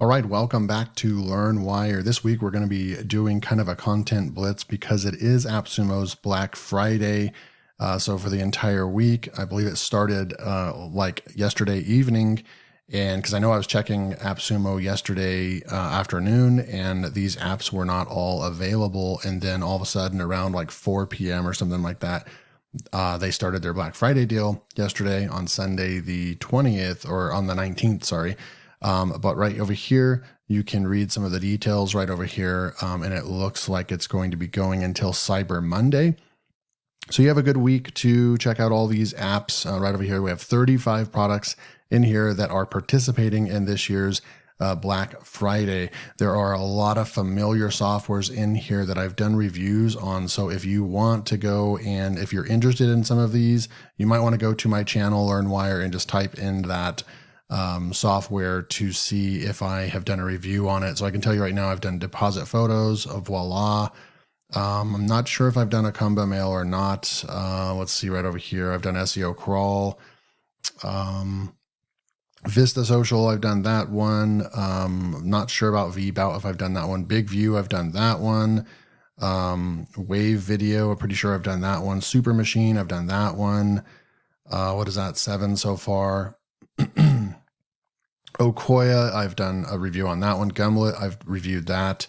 All right, welcome back to LearnWire. This week we're going to be doing kind of a content blitz because it is Appsumo's Black Friday. So for the entire week, I believe it started like yesterday evening. And because I know I was checking Appsumo yesterday afternoon and these apps were not all available. And then all of a sudden around like 4 p.m. or something like that, they started their Black Friday deal yesterday on Sunday the 20th or on the 19th, sorry. But right over here, you can read some of the details right over here. And it looks like it's going to be going until Cyber Monday. So you have a good week to check out all these apps. Right over here, we have 35 products in here that are participating in this year's Black Friday. There are a lot of familiar softwares in here that I've done reviews on. So if you want to go and if you're interested in some of these, you might want to go to my channel, LearnWire, and just type in that software to see if I have done a review on it. So I can tell you right now, I've done deposit photos of Voila. I'm not sure if I've done a Combo Mail or not. Let's see right over here. I've done SEO Crawl. Vista Social, I've done that one. Not sure about VBout if I've done that one. Big View, I've done that one. Wave Video, I'm pretty sure I've done that one. Super Machine, I've done that one. What is that? 7 so far. Okoya, I've done a review on that one. Gumlet, I've reviewed that.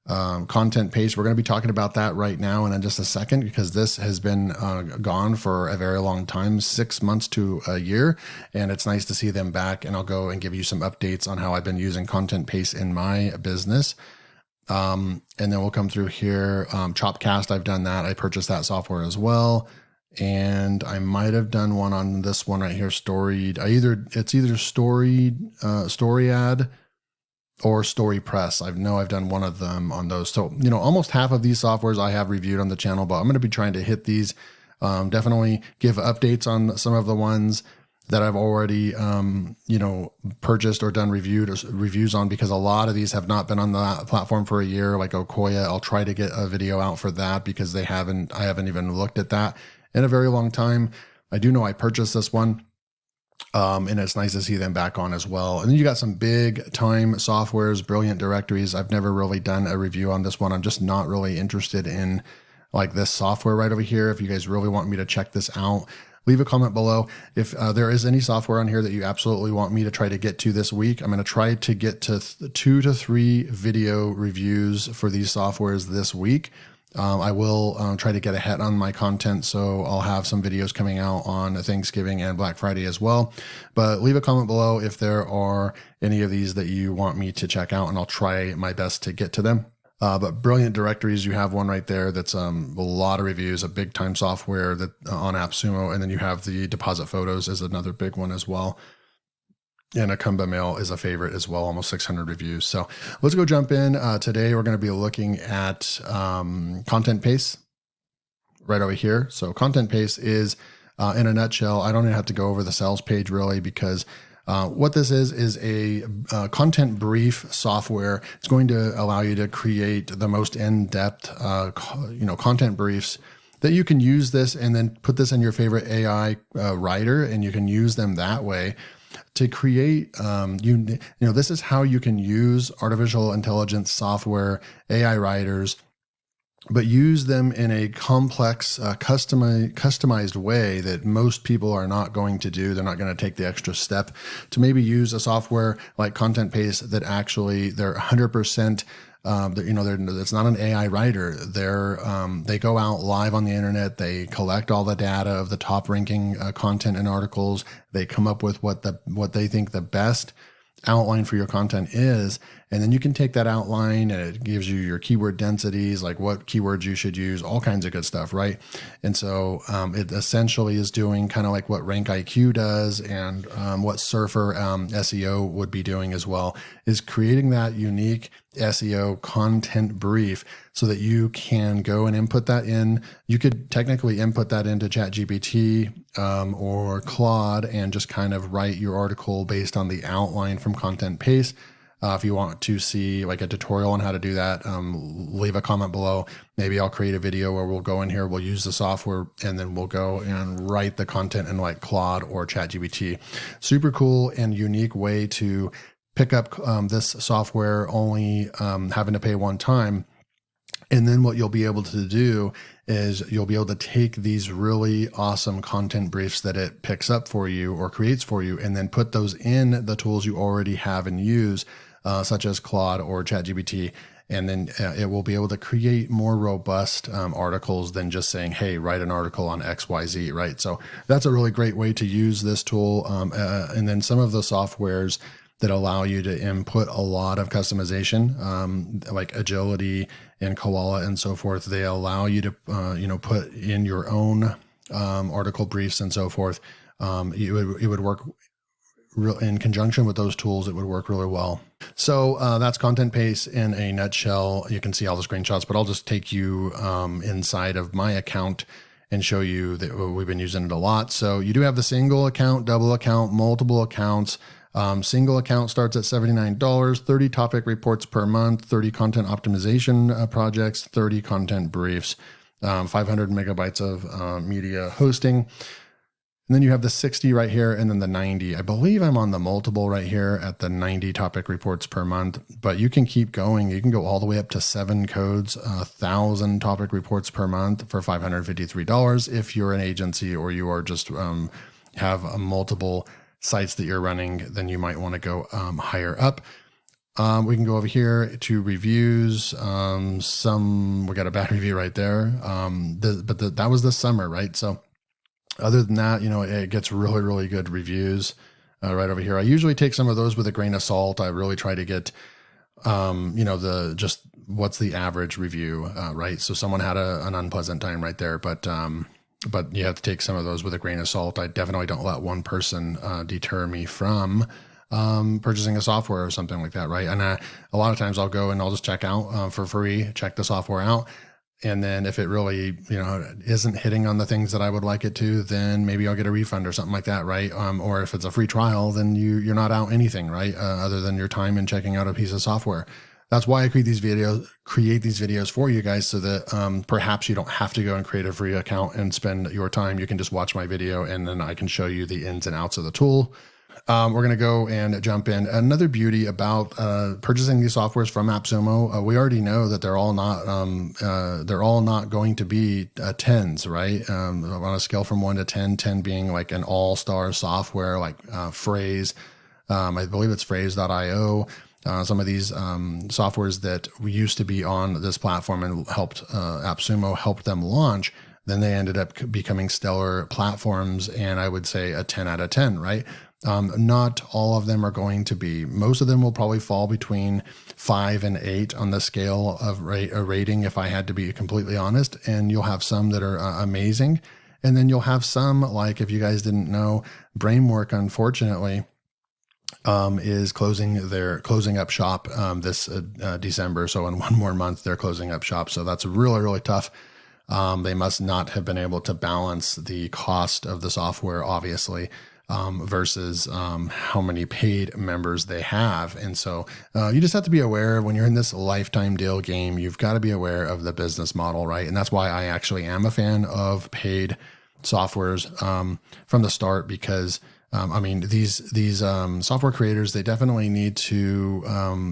Contentpace, we're going to be talking about that right now and in just a second because this has been gone for a very long time, 6 months to a year, and it's nice to see them back. And I'll go and give you some updates on how I've been using Contentpace in my business. And then we'll come through here. Chopcast, I've done that. I purchased that software as well. And I might have done one on this one right here, Storied. It's either Storyad or StoryPress. I've done one of them on those. So, almost half of these softwares I have reviewed on the channel, but I'm going to be trying to hit these. Definitely give updates on some of the ones that I've already, purchased or done reviews on, because a lot of these have not been on the platform for a year, like Okoya. I'll try to get a video out for that because I haven't even looked at that in a very long time. I do know I purchased this one. And it's nice to see them back on as well. And then you got some big time softwares, Brilliant Directories. I've never really done a review on this one. I'm just not really interested in like this software right over here. If you guys really want me to check this out, leave a comment below. If there is any software on here that you absolutely want me to try to get to this week, I'm going to try to get to 2 to 3 video reviews for these softwares this week. I will try to get ahead on my content, so I'll have some videos coming out on Thanksgiving and Black Friday as well. But leave a comment below if there are any of these that you want me to check out, and I'll try my best to get to them. But Brilliant Directories, you have one right there that's a lot of reviews, a big time software that on Appsumo, and then you have the Deposit Photos is another big one as well. And a Combo Mail is a favorite as well, almost 600 reviews. So let's go jump in. Today, we're going to be looking at Contentpace right over here. So Contentpace is, in a nutshell, I don't even have to go over the sales page really, because what this is a content brief software. It's going to allow you to create the most in-depth, content briefs that you can use this and then put this in your favorite AI writer, and you can use them that way to create, this is how you can use artificial intelligence software, AI writers, but use them in a complex, customized way that most people are not going to do. They're not going to take the extra step to maybe use a software like Contentpace that actually they're 100%. It's not an AI writer. They go out live on the internet. They collect all the data of the top ranking content and articles. They come up with what they think the best outline for your content is. And then you can take that outline and it gives you your keyword densities, like what keywords you should use, all kinds of good stuff, right? And so it essentially is doing kind of like what Rank IQ does and what Surfer SEO would be doing as well, is creating that unique SEO content brief so that you can go and input that in. You could technically input that into ChatGPT or Claude and just kind of write your article based on the outline from Contentpace. If you want to see like a tutorial on how to do that, leave a comment below. Maybe I'll create a video where we'll go in here, we'll use the software, and then we'll go and write the content in like Claude or ChatGPT. Super cool and unique way to pick up this software only having to pay one time. And then what you'll be able to do is you'll be able to take these really awesome content briefs that it picks up for you or creates for you, and then put those in the tools you already have and use, such as Claude or ChatGPT. And then it will be able to create more robust articles than just saying, hey, write an article on XYZ, right? So that's a really great way to use this tool. And then some of the softwares that allow you to input a lot of customization, like Agility and Koala and so forth. They allow you to, put in your own article briefs and so forth. It would work in conjunction with those tools. It would work really well. So that's Contentpace in a nutshell. You can see all the screenshots, but I'll just take you inside of my account and show you that we've been using it a lot. So you do have the single account, double account, multiple accounts. Single account starts at $79, 30 topic reports per month, 30 content optimization projects, 30 content briefs, 500 megabytes of media hosting. And then you have the 60 right here, and then the 90. I believe I'm on the multiple right here at the 90 topic reports per month, but you can keep going. You can go all the way up to 7 codes, 1,000 topic reports per month for $553 if you're an agency or you are just have a multiple sites that you're running. Then you might want to go higher up. We can go over here to reviews. We got a bad review right there. That was this summer, right? So other than that, it gets really, really good reviews right over here. I usually take some of those with a grain of salt. I really try to get, just what's the average review, right? So someone had an unpleasant time right there, but you have to take some of those with a grain of salt. I definitely don't let one person deter me from purchasing a software or something like that, right? And a lot of times I'll go and I'll just check out for free, check the software out. And then if it really, isn't hitting on the things that I would like it to, then maybe I'll get a refund or something like that, right? Or if it's a free trial, then you're not out anything, right? Other than your time in checking out a piece of software. That's why I create these videos for you guys, so that perhaps you don't have to go and create a free account and spend your time. You can just watch my video and then I can show you the ins and outs of the tool. We're going to go and jump in. Another beauty about purchasing these softwares from Appsumo, we already know that they're all not going to be tens, right? On a scale from 1 to 10, 10 being like an all-star software like Phrase. I believe it's phrase.io. Some of these softwares that we used to be on this platform and helped Appsumo help them launch, then they ended up becoming stellar platforms, and I would say a 10 out of 10, right? Not all of them are going to be. Most of them will probably fall between 5 and 8 on the scale of a rating, if I had to be completely honest. And you'll have some that are amazing. And then you'll have some, like, if you guys didn't know, Brainwork, unfortunately, is closing up shop this December. So in one more month, they're closing up shop. So that's really, really tough. They must not have been able to balance the cost of the software, obviously, versus how many paid members they have. And so you just have to be aware when you're in this lifetime deal game, you've got to be aware of the business model, right? And that's why I actually am a fan of paid softwares from the start, because these software creators, they definitely need to,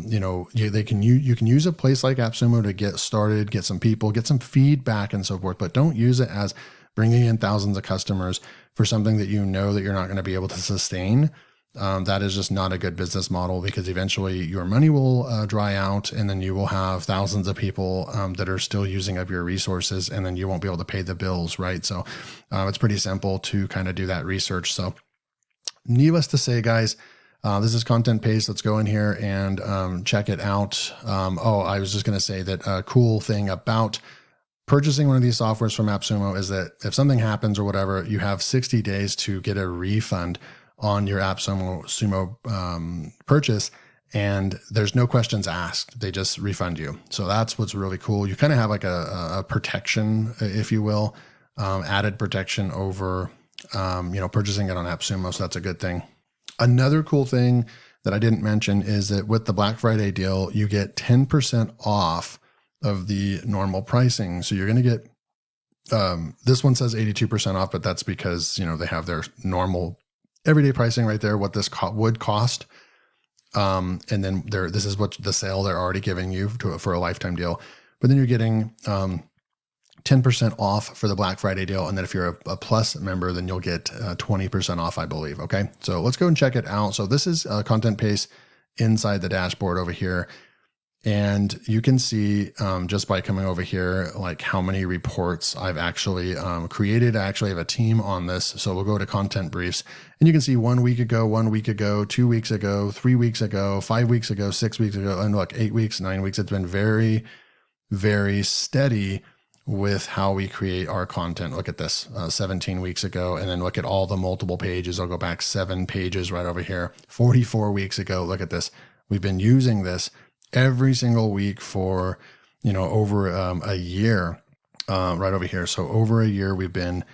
you can use a place like Appsumo to get started, get some people, get some feedback and so forth, but don't use it as bringing in thousands of customers for something that you know that you're not going to be able to sustain. That is just not a good business model, because eventually your money will dry out, and then you will have thousands of people that are still using up your resources, and then you won't be able to pay the bills, right? So it's pretty simple to kind of do that research. So needless to say, guys, this is Contentpace. Let's go in here and check it out. I was just going to say that a cool thing about purchasing one of these softwares from Appsumo is that if something happens or whatever, you have 60 days to get a refund on your Appsumo purchase, and there's no questions asked. They just refund you. So that's what's really cool. You kind of have like a protection, if you will, added protection over purchasing it on Appsumo. So that's a good thing. Another cool thing that I didn't mention is that with the Black Friday deal, you get 10% off of the normal pricing. So you're going to get, this one says 82% off, but that's because, they have their normal everyday pricing right there, what this would cost. And then this is what the sale they're already giving you for a lifetime deal. But then you're getting 10% off for the Black Friday deal. And then if you're a Plus member, then you'll get 20% off, I believe. Okay, so let's go and check it out. So this is Contentpace inside the dashboard over here. And you can see just by coming over here, like how many reports I've actually created. I actually have a team on this. So we'll go to content briefs and you can see 1 week ago, 1 week ago, 2 weeks ago, 3 weeks ago, 5 weeks ago, 6 weeks ago, and look, 8 weeks, 9 weeks. It's been very, very steady with how we create our content. Look at this, 17 weeks ago, and then look at all the multiple pages. I'll go back 7 pages right over here. 44 weeks ago, look at this. We've been using this every single week for, over a year, right over here. So over a year, we've been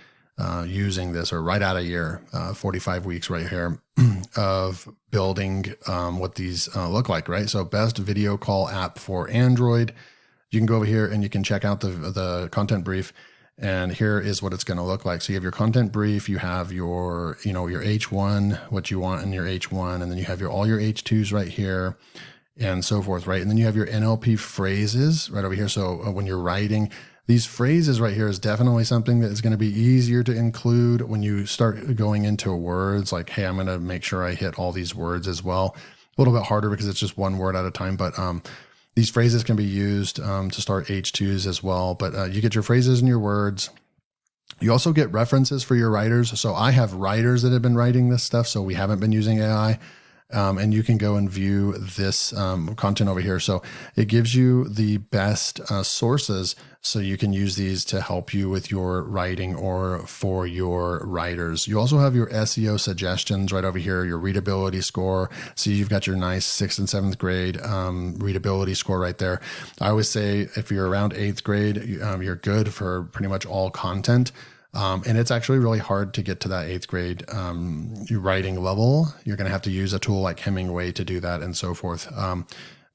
using this, or right at a year, 45 weeks right here of building what these look like, right? So best video call app for Android. You can go over here and you can check out the content brief. And here is what it's going to look like. So you have your content brief, you have your, your H1, what you want in your H1, and then you have all your H2s right here and so forth, right? And then you have your NLP phrases right over here. So when you're writing, these phrases right here is definitely something that is going to be easier to include when you start going into words like, hey, I'm going to make sure I hit all these words as well. A little bit harder because it's just one word at a time, but these phrases can be used to start H2s as well, but you get your phrases and your words. You also get references for your writers. So I have writers that have been writing this stuff, so we haven't been using AI. And you can go and view this content over here. So it gives you the best sources, so you can use these to help you with your writing or for your writers. You also have your SEO suggestions right over here, your readability score. So you've got your nice 6th and 7th grade readability score right there. I always say if you're around 8th grade, you're good for pretty much all content. And it's actually really hard to get to that 8th grade writing level. You're going to have to use a tool like Hemingway to do that and so forth.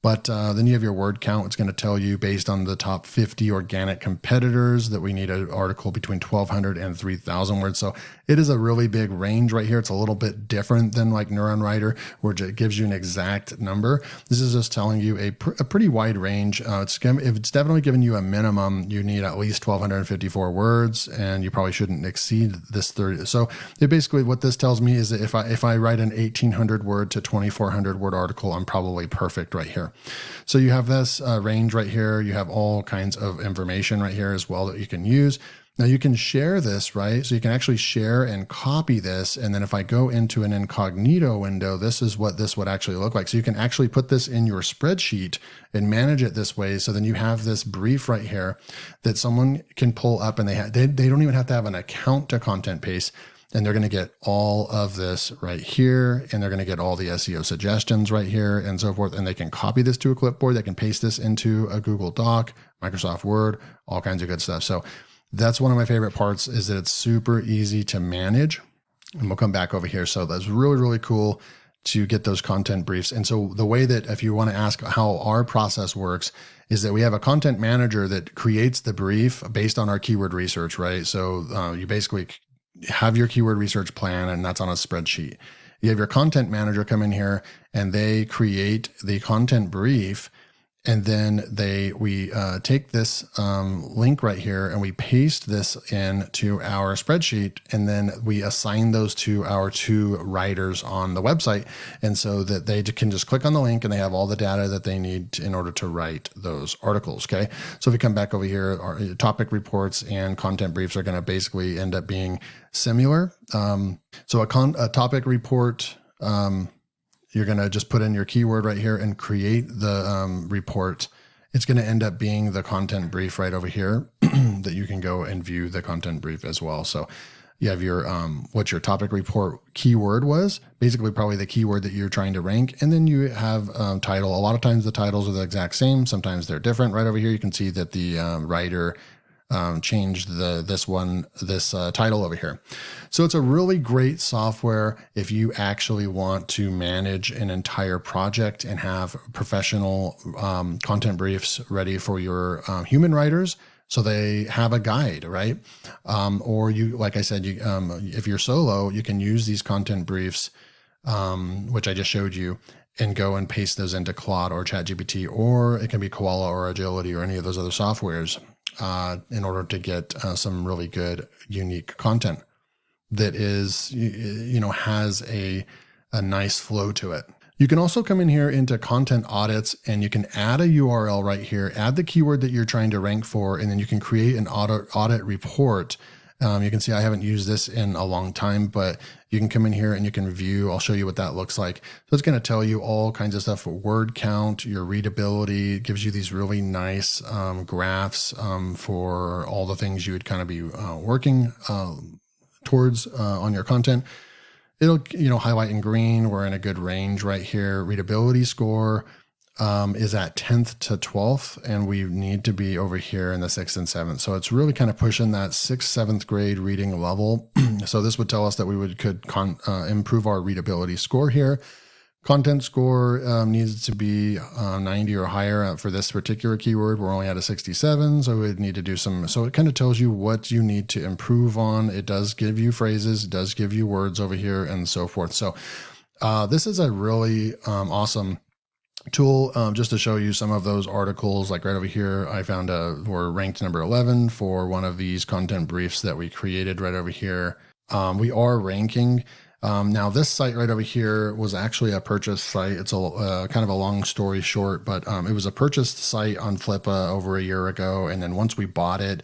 But then you have your word count. It's going to tell you based on the top 50 organic competitors that we need an article between 1,200 and 3,000 words. So it is a really big range right here. It's a little bit different than like Neuron Writer, where it gives you an exact number. This is just telling you a pretty wide range. It's definitely giving you a minimum. You need at least 1,254 words, and you probably shouldn't exceed this 30. So basically what this tells me is that if I write an 1,800 word to 2,400 word article, I'm probably perfect right here. So you have this range right here. You have all kinds of information right here as well that you can use. Now you can share this, right? So you can actually share and copy this. And then if I go into an incognito window, this is what this would actually look like. So you can actually put this in your spreadsheet and manage it this way. So then you have this brief right here that someone can pull up, and they don't even have to have an account to Contentpace. And they're going to get all of this right here, and they're going to get all the SEO suggestions right here and so forth. And they can copy this to a clipboard. They can paste this into a Google Doc, Microsoft Word, all kinds of good stuff. So that's one of my favorite parts, is that it's super easy to manage. And we'll come back over here. So that's really, really cool to get those content briefs. And so the way that, if you want to ask how our process works, is that we have a content manager that creates the brief based on our keyword research, right? So you basically have your keyword research plan, and that's on a spreadsheet. You have your content manager come in here, and they create the content brief. And then we take this link right here, and we paste this into our spreadsheet, and then we assign those to our 2 writers on the website. And so that they can just click on the link, and they have all the data that they need in order to write those articles. Okay. So if we come back over here, our topic reports and content briefs are going to basically end up being similar. So a topic report, you're going to just put in your keyword right here and create the report. It's going to end up being the content brief right over here that you can go and view the content brief as well. So you have your what your topic report keyword was, basically probably the keyword that you're trying to rank. And then you have title. A lot of times the titles are the exact same. Sometimes they're different. Right over here, you can see that the writer changed this title over here. So it's a really great software if you actually want to manage an entire project and have professional content briefs ready for your human writers. So they have a guide, right? Or you, like I said, if you're solo, you can use these content briefs, which I just showed you, and go and paste those into Claude or ChatGPT, or it can be Koala or Agility or any of those other softwares in order to get some really good, unique content that is, has a nice flow to it. You can also come in here into content audits and you can add a URL right here, add the keyword that you're trying to rank for, and then you can create an audit report. You can see I haven't used this in a long time, but you can come in here and you can view. I'll show you what that looks like. So it's going to tell you all kinds of stuff for word count, your readability. It gives you these really nice graphs for all the things you would kind of be working towards on your content. It'll, highlight in green. We're in a good range right here. Readability score is at 10th to 12th, and we need to be over here in the 6th and 7th. So it's really kind of pushing that 6th, 7th grade reading level. So this would tell us that we could improve our readability score here. Content score needs to be 90 or higher for this particular keyword. We're only at a 67, so we'd need to do some. So it kind of tells you what you need to improve on. It does give you phrases, it does give you words over here, and so forth. So this is a really awesome tool just to show you some of those articles. Like right over here, I found we're ranked number 11 for one of these content briefs that we created right over here. We are ranking. Now this site right over here was actually a purchase site. It's a kind of a long story short, but it was a purchased site on Flippa over a year ago. And then once we bought it,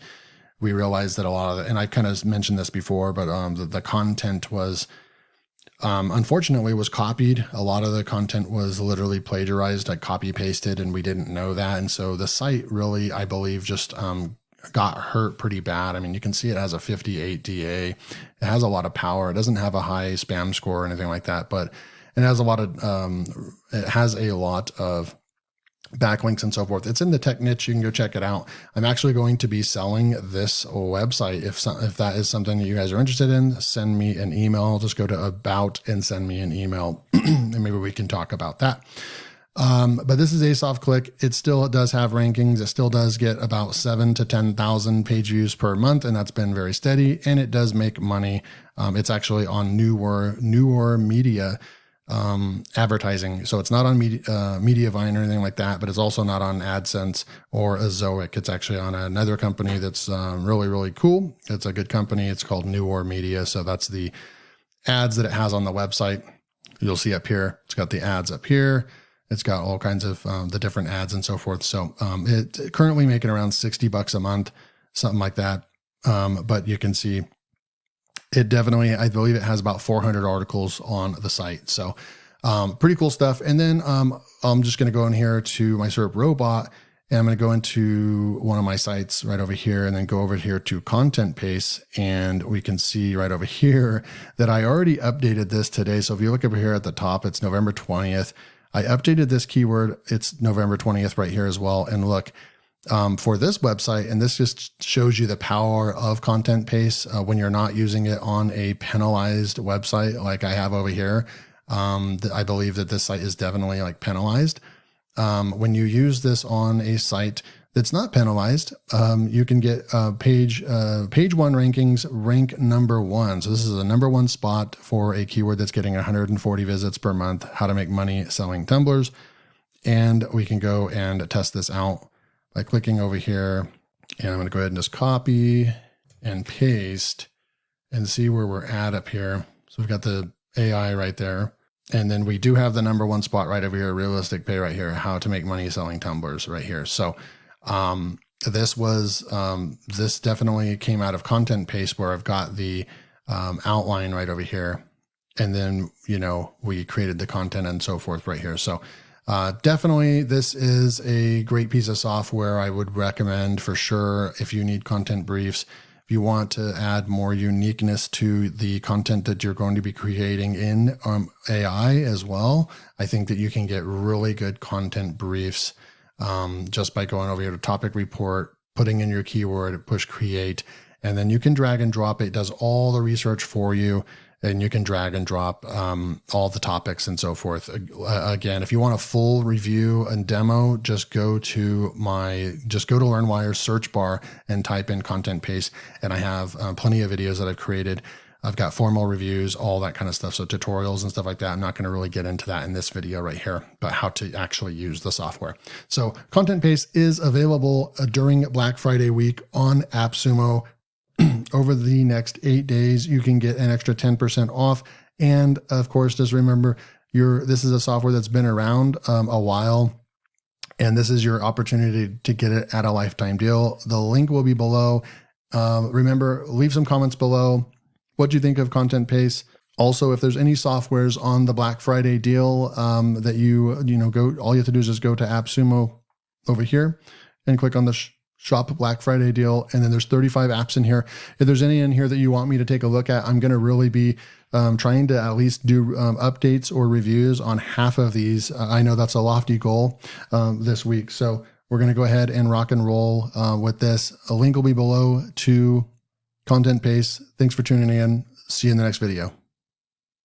we realized that a lot of and I kind of mentioned this before, but the content was unfortunately was copied. A lot of the content was literally plagiarized, like copy pasted, and we didn't know that. And so the site really, I believe, just got hurt pretty bad. I mean, you can see it has a 58 DA. It has a lot of power. It doesn't have a high spam score or anything like that, but it has a lot of backlinks and so forth. It's in the tech niche. You can go check it out. I'm actually going to be selling this website. If that is something that you guys are interested in, send me an email. Just go to About and send me an email, and maybe we can talk about that. But this is Ace Click. It still does have rankings. It still does get about 7,000 to 10,000 page views per month, and that's been very steady. And it does make money. It's actually on newer media advertising. So it's not on Mediavine or anything like that, but it's also not on AdSense or Azoic. It's actually on another company that's really, really cool. It's a good company. It's called Newer Media. So that's the ads that it has on the website. You'll see up here. It's got the ads up here. It's got all kinds of the different ads and so forth. So it's currently making around $60 a month, something like that. But you can see it definitely, I believe it has about 400 articles on the site. So pretty cool stuff. And then I'm just going to go in here to my SERP robot, and I'm going to go into one of my sites right over here and then go over here to Contentpace. And we can see right over here that I already updated this today. So if you look over here at the top, it's November 20th. I updated this keyword. It's November 20th right here as well. And look, for this website, and this just shows you the power of Contentpace when you're not using it on a penalized website like I have over here. I believe that this site is definitely like penalized. When you use this on a site that's not penalized, you can get page one rankings, rank number 1. So this is a number 1 spot for a keyword that's getting 140 visits per month, how to make money selling tumblers. And we can go and test this out by clicking over here. And I'm going to go ahead and just copy and paste and see where we're at up here. So we've got the AI right there. And then we do have the number 1 spot right over here, realistic pay right here, how to make money selling tumblers right here. So this definitely came out of Contentpace, where I've got the outline right over here. And then, we created the content and so forth right here. So definitely this is a great piece of software. I would recommend for sure if you need content briefs. If you want to add more uniqueness to the content that you're going to be creating in AI as well, I think that you can get really good content briefs just by going over here to topic report, putting in your keyword, push create, and then you can drag and drop. It does all the research for you, and you can drag and drop all the topics and so forth. Again, if you want a full review and demo, just go to LearnWire search bar and type in Contentpace, and I have plenty of videos that I've created I've got formal reviews, all that kind of stuff. So tutorials and stuff like that. I'm not going to really get into that in this video right here, but how to actually use the software. So Contentpace is available during Black Friday week on Appsumo. Over the next 8 days, you can get an extra 10% off. And of course, just remember, this is a software that's been around a while, and this is your opportunity to get it at a lifetime deal. The link will be below. Remember, leave some comments below. What do you think of Contentpace? Also, if there's any softwares on the Black Friday deal that all you have to do is just go to Appsumo over here and click on the Shop Black Friday deal. And then there's 35 apps in here. If there's any in here that you want me to take a look at, I'm going to really be trying to at least do updates or reviews on half of these. I know that's a lofty goal this week. So we're going to go ahead and rock and roll with this. A link will be below to Contentpace. Thanks for tuning in. See you in the next video.